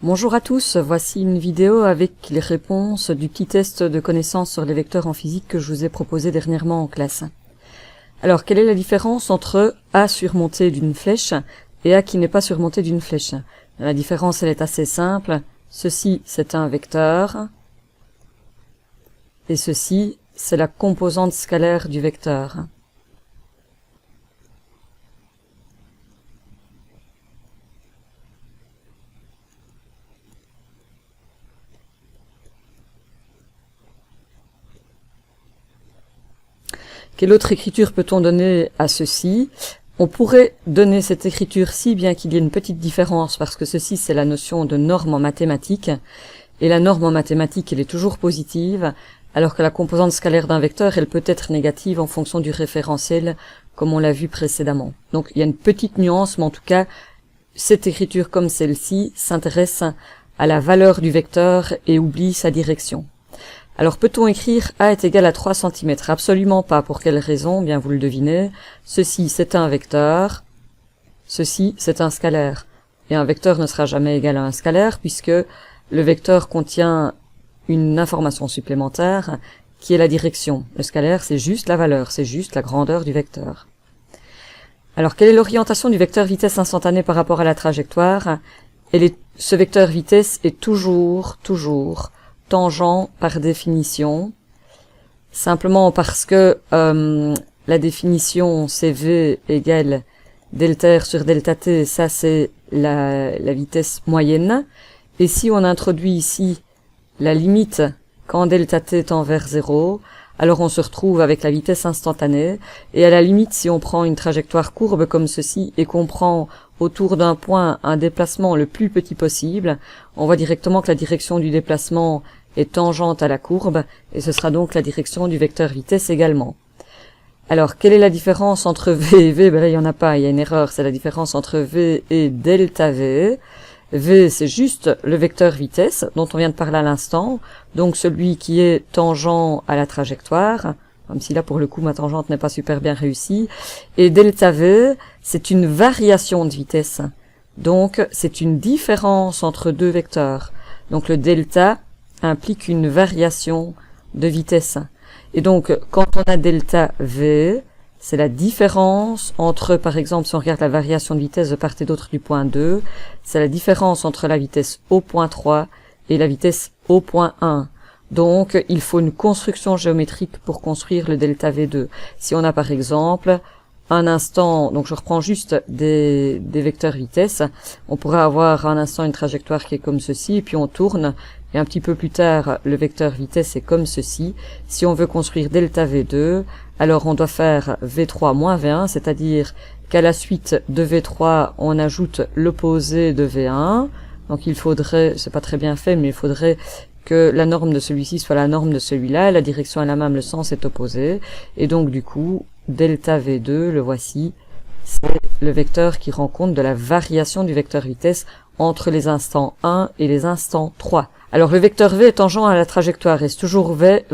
Bonjour à tous, voici une vidéo avec les réponses du petit test de connaissances sur les vecteurs en physique que je vous ai proposé dernièrement en classe. Alors, quelle est la différence entre A surmonté d'une flèche et A qui n'est pas surmonté d'une flèche? La différence, elle est assez simple. Ceci, c'est un vecteur. Et ceci, c'est la composante scalaire du vecteur. Quelle autre écriture peut-on donner à ceci? On pourrait donner cette écriture-ci, bien qu'il y ait une petite différence, parce que ceci, c'est la notion de norme en mathématiques. Et la norme en mathématiques, elle est toujours positive, alors que la composante scalaire d'un vecteur, elle peut être négative en fonction du référentiel, comme on l'a vu précédemment. Donc, il y a une petite nuance, mais en tout cas, cette écriture comme celle-ci s'intéresse à la valeur du vecteur et oublie sa direction. Alors, peut-on écrire A est égal à 3 cm? Absolument pas. Pour quelle raison? Bien, vous le devinez. Ceci, c'est un vecteur. Ceci, c'est un scalaire. Et un vecteur ne sera jamais égal à un scalaire, puisque le vecteur contient une information supplémentaire, qui est la direction. Le scalaire, c'est juste la valeur, c'est juste la grandeur du vecteur. Alors, quelle est l'orientation du vecteur vitesse instantanée par rapport à la trajectoire? Ce vecteur vitesse est toujours tangent par définition, simplement parce que la définition c'est V égale delta R sur delta T, ça c'est la vitesse moyenne, et si on introduit ici la limite quand delta T tend vers 0, alors on se retrouve avec la vitesse instantanée, et à la limite si on prend une trajectoire courbe comme ceci, et qu'on prend autour d'un point un déplacement le plus petit possible, on voit directement que la direction du déplacement est tangente à la courbe, et ce sera donc la direction du vecteur vitesse également. Alors, quelle est la différence entre V et V? Ben là, il n'y en a pas, il y a une erreur, c'est la différence entre V et delta V. V, c'est juste le vecteur vitesse, dont on vient de parler à l'instant, donc celui qui est tangent à la trajectoire, même si là, pour le coup, ma tangente n'est pas super bien réussie. Et delta V, c'est une variation de vitesse. Donc, c'est une différence entre deux vecteurs. Donc, le delta implique une variation de vitesse. Et donc, quand on a delta V, c'est la différence entre, par exemple, si on regarde la variation de vitesse de part et d'autre du point 2, c'est la différence entre la vitesse au point 3 et la vitesse au point 1. Donc, il faut une construction géométrique pour construire le delta V2. Si on a, par exemple, un instant, donc je reprends juste des vecteurs vitesse, on pourrait avoir un instant une trajectoire qui est comme ceci, et puis on tourne, et un petit peu plus tard, le vecteur vitesse est comme ceci. Si on veut construire delta V2, alors on doit faire V3 moins V1, c'est-à-dire qu'à la suite de V3, on ajoute l'opposé de V1. Donc il faudrait, c'est pas très bien fait, mais il faudrait que la norme de celui-ci soit la norme de celui-là, la direction est la même, le sens est opposé, et donc du coup, delta V2, le voici, c'est le vecteur qui rend compte de la variation du vecteur vitesse entre les instants 1 et les instants 3. Alors le vecteur V est tangent à la trajectoire, est toujours vrai,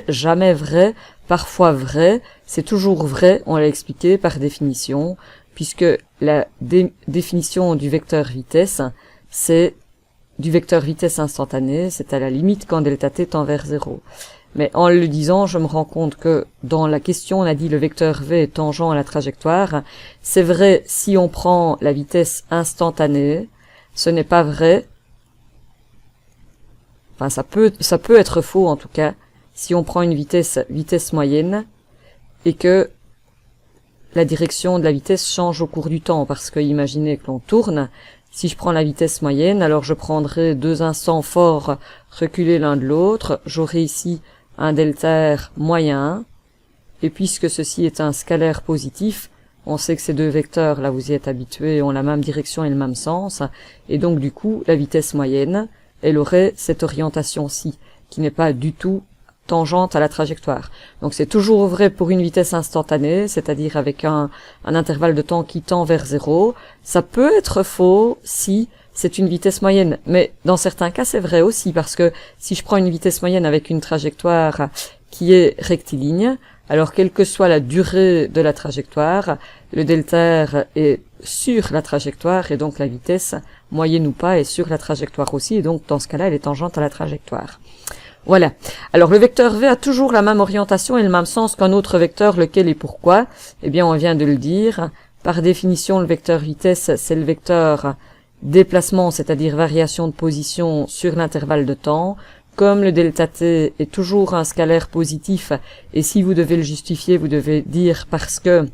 jamais vrai, parfois vrai, c'est toujours vrai, on l'a expliqué par définition, puisque la définition du vecteur vitesse, c'est du vecteur vitesse instantané, c'est à la limite quand delta T tend vers 0. Mais en le disant, je me rends compte que dans la question, on a dit le vecteur V est tangent à la trajectoire. C'est vrai si on prend la vitesse instantanée, ce n'est pas vrai. Enfin, ça peut être faux en tout cas, si on prend une vitesse moyenne, et que la direction de la vitesse change au cours du temps, parce que imaginez que l'on tourne, si je prends la vitesse moyenne, alors je prendrai deux instants forts reculés l'un de l'autre, j'aurai ici un delta R moyen, et puisque ceci est un scalaire positif, on sait que ces deux vecteurs, là vous y êtes habitués, ont la même direction et le même sens, et donc du coup, la vitesse moyenne, elle aurait cette orientation-ci, qui n'est pas du tout tangente à la trajectoire. Donc c'est toujours vrai pour une vitesse instantanée, c'est-à-dire avec un intervalle de temps qui tend vers 0. Ça peut être faux si c'est une vitesse moyenne, mais dans certains cas c'est vrai aussi, parce que si je prends une vitesse moyenne avec une trajectoire qui est rectiligne, alors quelle que soit la durée de la trajectoire, le delta R est sur la trajectoire et donc la vitesse moyenne ou pas, est sur la trajectoire aussi, et donc dans ce cas-là, elle est tangente à la trajectoire. Voilà. Alors le vecteur V a toujours la même orientation et le même sens qu'un autre vecteur, lequel et pourquoi? Eh bien, on vient de le dire. Par définition, le vecteur vitesse, c'est le vecteur déplacement, c'est-à-dire variation de position sur l'intervalle de temps. Comme le delta t est toujours un scalaire positif, et si vous devez le justifier, vous devez dire parce que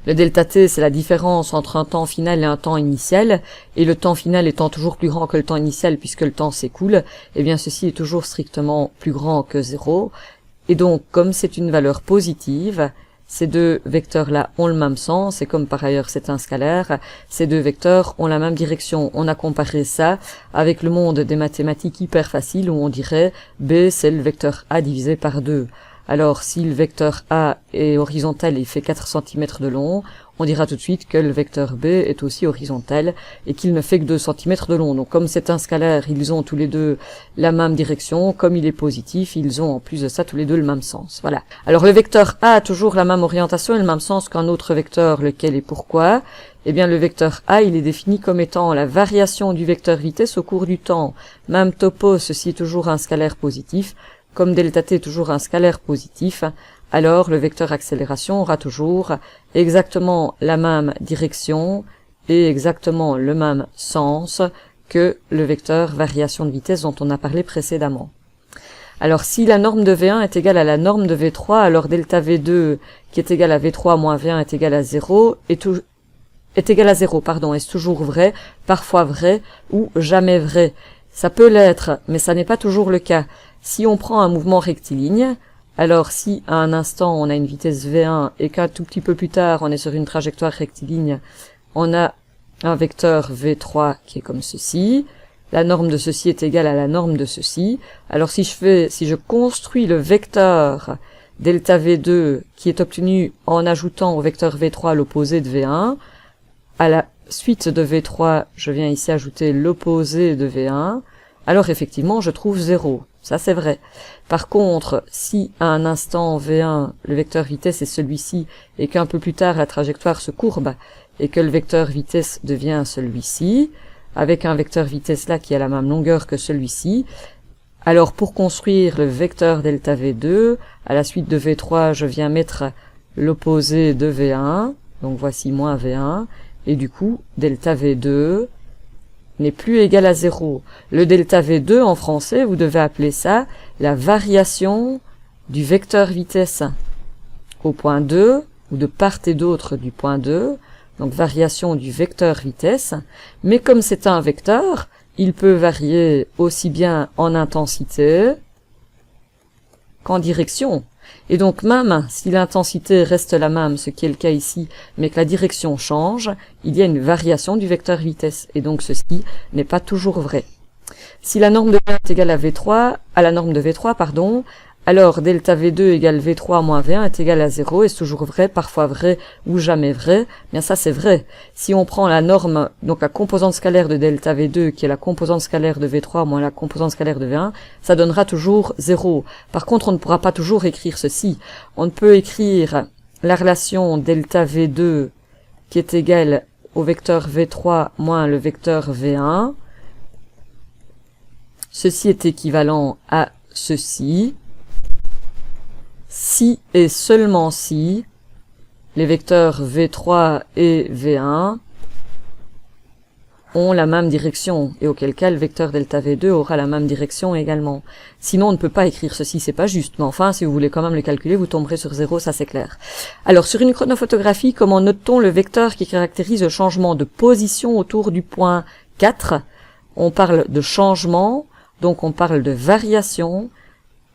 le delta t, c'est la différence entre un temps final et un temps initial, et le temps final étant toujours plus grand que le temps initial puisque le temps s'écoule, eh bien ceci est toujours strictement plus grand que 0. Et donc, comme c'est une valeur positive, ces deux vecteurs-là ont le même sens, et comme par ailleurs c'est un scalaire, ces deux vecteurs ont la même direction. On a comparé ça avec le monde des mathématiques hyper faciles, où on dirait B, c'est le vecteur A divisé par 2. Alors, si le vecteur A est horizontal et fait 4 cm de long, on dira tout de suite que le vecteur B est aussi horizontal et qu'il ne fait que 2 cm de long. Donc, comme c'est un scalaire, ils ont tous les deux la même direction. Comme il est positif, ils ont en plus de ça tous les deux le même sens. Voilà. Alors, le vecteur A a toujours la même orientation et le même sens qu'un autre vecteur, lequel et pourquoi? Eh bien, le vecteur A, il est défini comme étant la variation du vecteur vitesse au cours du temps. Même topo, ceci est toujours un scalaire positif. Comme delta t est toujours un scalaire positif, alors le vecteur accélération aura toujours exactement la même direction et exactement le même sens que le vecteur variation de vitesse dont on a parlé précédemment. Alors si la norme de V1 est égale à la norme de V3, alors delta V2 qui est égal à V3 moins V1 est égal à 0, est toujours vrai, parfois vrai ou jamais vrai. Ça peut l'être, mais ça n'est pas toujours le cas. Si on prend un mouvement rectiligne, alors si à un instant on a une vitesse V1 et qu'un tout petit peu plus tard on est sur une trajectoire rectiligne, on a un vecteur V3 qui est comme ceci, la norme de ceci est égale à la norme de ceci. Alors si je construis le vecteur delta V2 qui est obtenu en ajoutant au vecteur V3 l'opposé de V1, à la suite de V3, je viens ici ajouter l'opposé de V1, alors effectivement je trouve 0. Ça, c'est vrai. Par contre, si à un instant V1, le vecteur vitesse est celui-ci, et qu'un peu plus tard la trajectoire se courbe, et que le vecteur vitesse devient celui-ci, avec un vecteur vitesse là qui a la même longueur que celui-ci, alors pour construire le vecteur delta V2, à la suite de V3, je viens mettre l'opposé de V1, donc voici moins V1, et du coup, delta V2 n'est plus égal à 0. Le delta V2 en français, vous devez appeler ça la variation du vecteur vitesse au point 2, ou de part et d'autre du point 2, donc variation du vecteur vitesse, mais comme c'est un vecteur, il peut varier aussi bien en intensité qu'en direction. Et donc même si l'intensité reste la même, ce qui est le cas ici, mais que la direction change, il y a une variation du vecteur vitesse, et donc ceci n'est pas toujours vrai. Si la norme de V1 est égale à la norme de V3, alors delta V2 égale V3 moins V1 est égal à 0, et c'est toujours vrai, parfois vrai ou jamais vrai. Bien ça c'est vrai. Si on prend la norme, donc la composante scalaire de delta V2 qui est la composante scalaire de V3 moins la composante scalaire de V1, ça donnera toujours 0. Par contre on ne pourra pas toujours écrire ceci. On ne peut écrire la relation delta V2 qui est égale au vecteur V3 moins le vecteur V1. Ceci est équivalent à ceci. Si et seulement si les vecteurs V3 et V1 ont la même direction, et auquel cas le vecteur delta V2 aura la même direction également. Sinon on ne peut pas écrire ceci, c'est pas juste, mais enfin si vous voulez quand même le calculer, vous tomberez sur 0, ça c'est clair. Alors sur une chronophotographie, comment note-t-on le vecteur qui caractérise le changement de position autour du point 4? On parle de changement, donc on parle de variation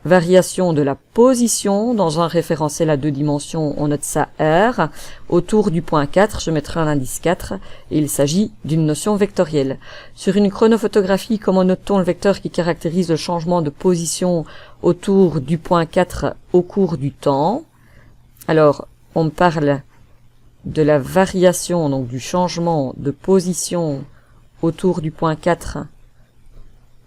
de la position dans un référentiel à 2 dimensions, on note ça R, autour du point 4, je mettrai un indice 4, et il s'agit d'une notion vectorielle. Sur une chronophotographie, comment note-t-on le vecteur qui caractérise le changement de position autour du point 4 au cours du temps? Alors, on parle de la variation, donc du changement de position autour du point 4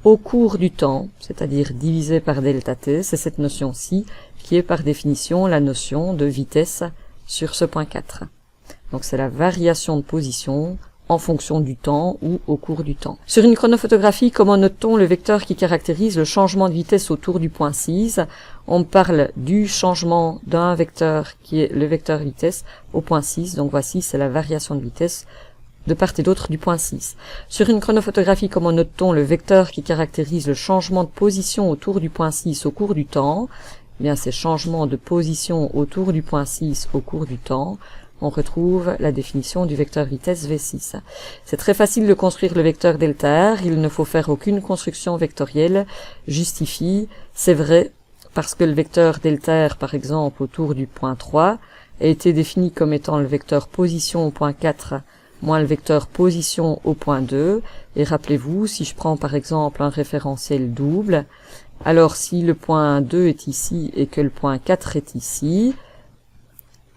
au cours du temps, c'est-à-dire divisé par delta t, c'est cette notion-ci qui est par définition la notion de vitesse sur ce point 4. Donc c'est la variation de position en fonction du temps ou au cours du temps. Sur une chronophotographie, comment note-t-on le vecteur qui caractérise le changement de vitesse autour du point 6? On parle du changement d'un vecteur qui est le vecteur vitesse au point 6. Donc voici, c'est la variation de vitesse de part et d'autre du point 6. Sur une chronophotographie, comment note-t-on le vecteur qui caractérise le changement de position autour du point 6 au cours du temps? Eh bien, ces changements de position autour du point 6 au cours du temps, on retrouve la définition du vecteur vitesse V6. C'est très facile de construire le vecteur delta R, il ne faut faire aucune construction vectorielle, justifie, c'est vrai, parce que le vecteur delta R, par exemple, autour du point 3, a été défini comme étant le vecteur position au point 4 moins le vecteur position au point 2, et rappelez-vous, si je prends par exemple un référentiel double, alors si le point 2 est ici et que le point 4 est ici,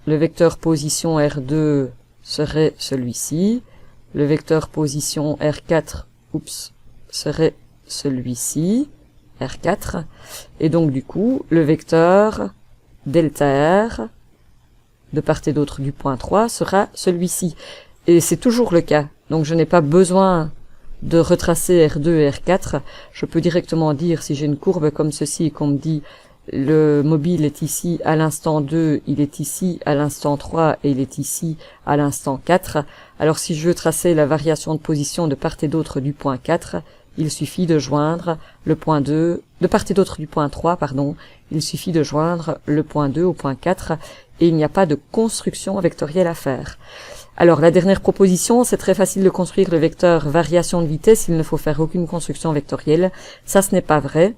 le vecteur position R2 serait celui-ci, le vecteur position R4 serait celui-ci, R4, et donc du coup, le vecteur delta R, de part et d'autre du point 3, sera celui-ci. Et c'est toujours le cas, donc je n'ai pas besoin de retracer R2 et R4, je peux directement dire, si j'ai une courbe comme ceci et qu'on me dit le mobile est ici à l'instant 2, il est ici à l'instant 3 et il est ici à l'instant 4, alors si je veux tracer la variation de position de part et d'autre du point 4, il suffit de joindre le point 2, de part et d'autre du point 3, il suffit de joindre le point 2 au point 4 et il n'y a pas de construction vectorielle à faire. Alors, la dernière proposition, c'est très facile de construire le vecteur variation de vitesse, il ne faut faire aucune construction vectorielle. Ça, ce n'est pas vrai,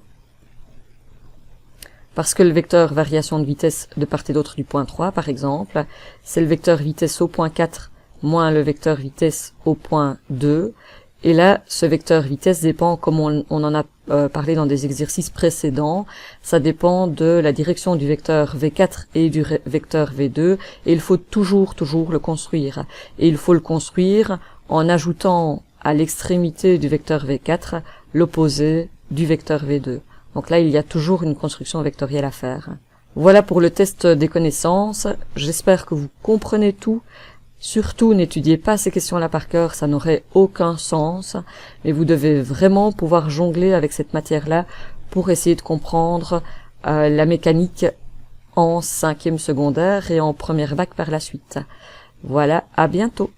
parce que le vecteur variation de vitesse de part et d'autre du point 3, par exemple, c'est le vecteur vitesse au point 4 moins le vecteur vitesse au point 2, et là, ce vecteur vitesse dépend, comme on en a parlé dans des exercices précédents, ça dépend de la direction du vecteur V4 et du vecteur V2, et il faut toujours le construire. Et il faut le construire en ajoutant à l'extrémité du vecteur V4 l'opposé du vecteur V2. Donc là, il y a toujours une construction vectorielle à faire. Voilà pour le test des connaissances. J'espère que vous comprenez tout. Surtout, n'étudiez pas ces questions-là par cœur, ça n'aurait aucun sens, mais vous devez vraiment pouvoir jongler avec cette matière-là pour essayer de comprendre la mécanique en 5e secondaire et en première bac par la suite. Voilà, à bientôt.